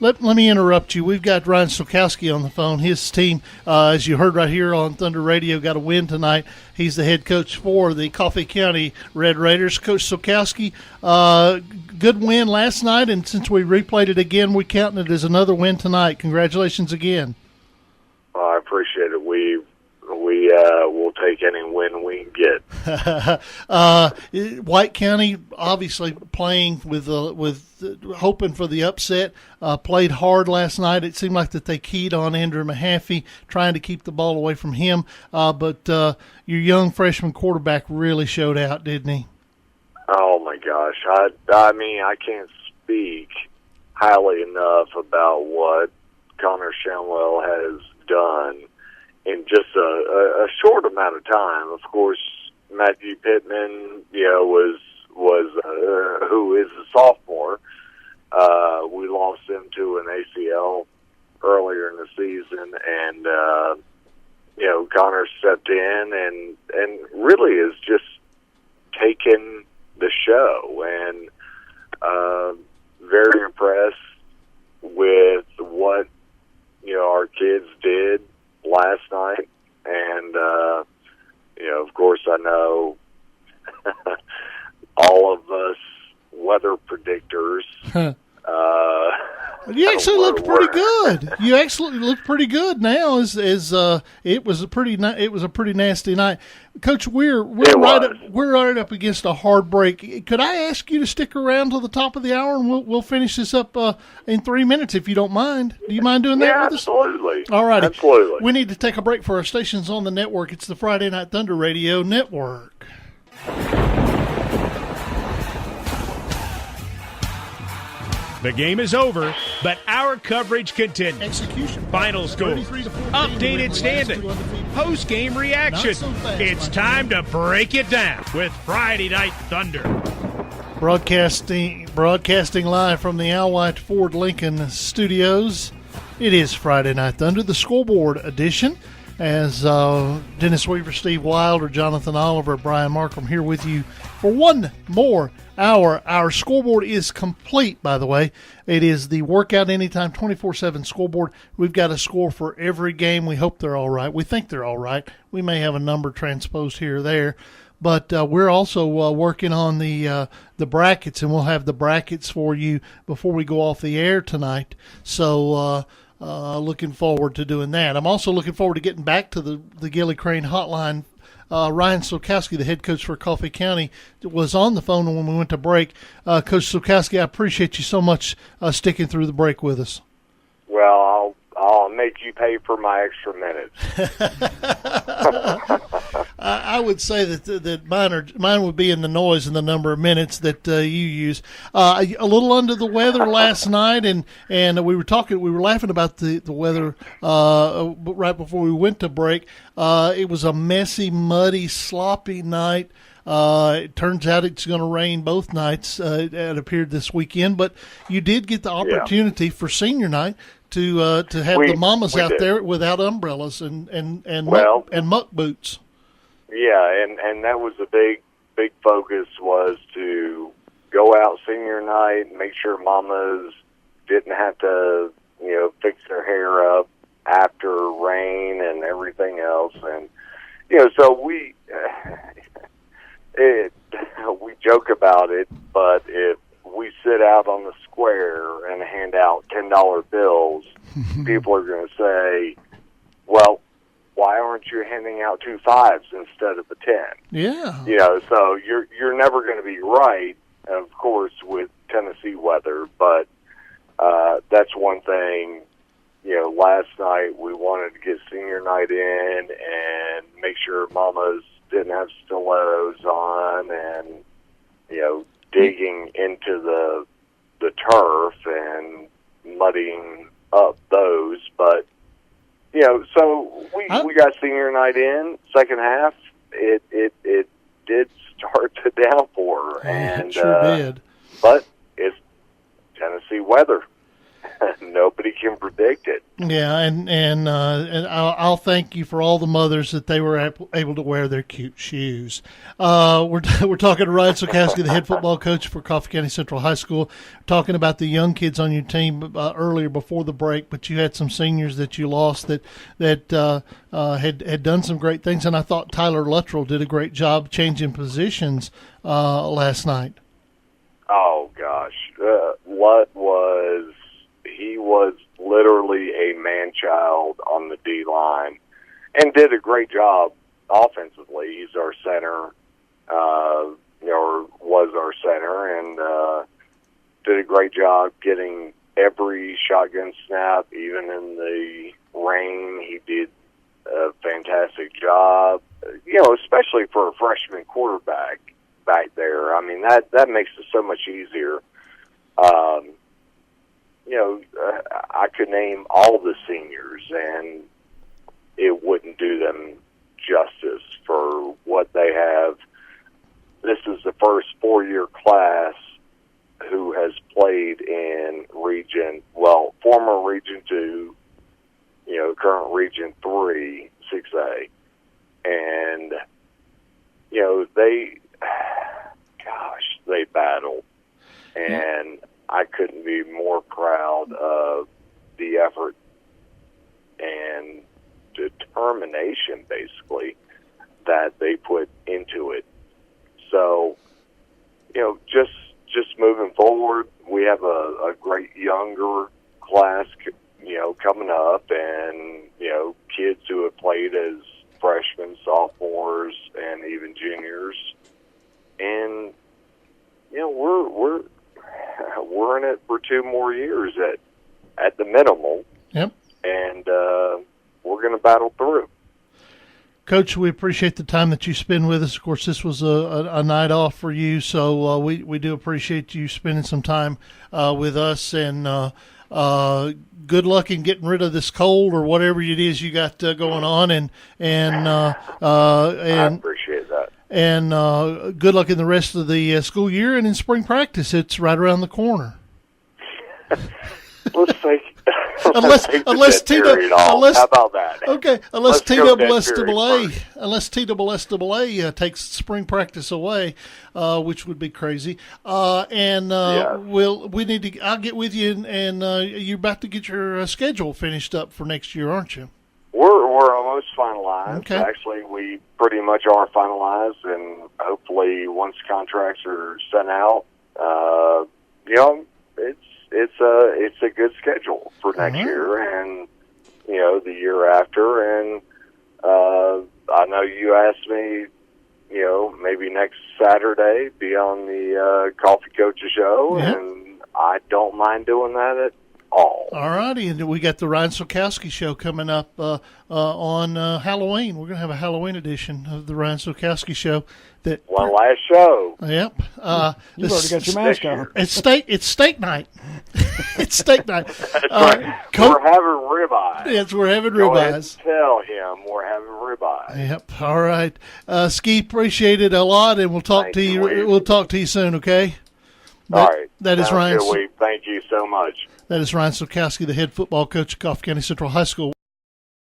Let me interrupt you. We've got Ryan Sulkowski on the phone. His team, as you heard right here on Thunder Radio, got a win tonight. He's the head coach for the Coffee County Red Raiders. Coach Sulkowski, good win last night, and since we replayed it again, we're counting it as another win tonight. Congratulations again. Well, I appreciate it. We will take any win we can get. White County obviously playing with hoping for the upset. Played hard last night. It seemed like that they keyed on Andrew Mahaffey, trying to keep the ball away from him. But your young freshman quarterback really showed out, didn't he? Oh my gosh! I mean, I can't speak highly enough about what Connor Shamwell has done in just a short amount of time. Of course, Matthew Pittman, was who is a sophomore. We lost him to an ACL earlier in the season, and Connor stepped in and really has just taken the show, and very impressed with what our kids did last night, and of course I know all of us weather predictors. You actually looked pretty good. You actually looked pretty good now. As it was a pretty nasty night, Coach. We're right up against a hard break. Could I ask you to stick around till the top of the hour, and we'll finish this up in 3 minutes if you don't mind. Do you mind doing that? Yeah, with absolutely. Us? All right, absolutely. We need to take a break for our stations on the network. It's the Friday Night Thunder Radio Network. The game is over, but our coverage continues. Execution. Final score, updated standing, post-game reaction. It's time to break it down with Friday Night Thunder. Broadcasting live from the Al White Ford Lincoln Studios. It is Friday Night Thunder, the scoreboard edition. As Dennis Weaver, Steve Wilder, Jonathan Oliver, Brian Markham here with you for one more hour. Our scoreboard is complete, by the way. It is the Workout Anytime 24/7 scoreboard. We've got a score for every game. We hope they're all right. We think they're all right. We may have a number transposed here or there. But we're also working on the brackets, and we'll have the brackets for you before we go off the air tonight. So looking forward to doing that. I'm also looking forward to getting back to the Gilly Crane hotline. Ryan Sulkowski, the head coach for Coffee County, was on the phone when we went to break. Coach Sulkowski, I appreciate you so much sticking through the break with us. Well, I'll make you pay for my extra minutes. I would say that mine would be in the noise and the number of minutes that you use. A little under the weather last night, and we were laughing about the weather right before we went to break. It was a messy, muddy, sloppy night. It turns out it's going to rain both nights. It appeared this weekend, but you did get the opportunity for senior night to have the mamas out there without umbrellas and muck boots. Yeah, and that was a big focus, was to go out senior night and make sure mamas didn't have to fix their hair up after rain and everything else, and so we joke about it, but if we sit out on the square and hand out $10 bills, people are going to say, well, why aren't you handing out 2 5s instead of a 10? Yeah. So you're never going to be right, of course, with Tennessee weather, but that's one thing. Last night we wanted to get senior night in and make sure mamas didn't have stilettos on and, digging into the turf and muddying up those. But, so we got senior night in. Second half, it did start to downpour. And it sure did. But it's Tennessee weather. Nobody can predict it. Yeah, and I'll thank you for all the mothers that they were able to wear their cute shoes. We're talking to Ryan Sulkowski, the head football coach for Coffee County Central High School, talking about the young kids on your team earlier before the break. But you had some seniors that you lost that had done some great things, and I thought Tyler Luttrell did a great job changing positions last night. Oh gosh, he was literally a man-child on the D-line and did a great job offensively. He's our center, or was our center, and did a great job getting every shotgun snap, even in the rain. He did a fantastic job, especially for a freshman quarterback back there. I mean, that makes it so much easier. I could name all the seniors, and it wouldn't do them justice for what they have. This is the first four-year class who has played in former Region 2, current Region 3, 6A. And, they battled. And I couldn't be more proud of the effort and determination, basically, that they put into it. So, just moving forward, we have a great younger class, coming up, and, kids who have played as freshmen, sophomores, and even juniors. And, we're in it for 2 more years at the minimal. Yep. And we're going to battle through. Coach, we appreciate the time that you spend with us. Of course, this was a night off for you, so we do appreciate you spending some time with us. And good luck in getting rid of this cold or whatever it is you got going on. And I appreciate that. And good luck in the rest of the school year and in spring practice. It's right around the corner. Let's take unless how about that? Okay, unless TSSAA takes spring practice away, which would be crazy. I'll get with you, and you're about to get your schedule finished up for next year, aren't you? We're almost finalized. Okay. Actually, we pretty much are finalized, and hopefully, once contracts are sent out, it's a good schedule for next year, and the year after. And I know you asked me, maybe next Saturday be on the Coffee Coaches show, and I don't mind doing that at all. All righty, and we got the Ryan Sulkowski show coming up on Halloween. We're going to have a Halloween edition of the Ryan Sulkowski show. One last show. Yep. You've already got your mask on. It's steak night. It's steak night. That's right. We're having ribeyes. Yes, we're having Go ahead ribeyes. and tell him we're having ribeyes. Yep. All right. Ski, appreciate it a lot, and we'll talk to you. We'll talk to you soon. Okay. All right. That is Ryan. Thank you so much. That is Ryan Sulkowski, the head football coach at Coffee County Central High School.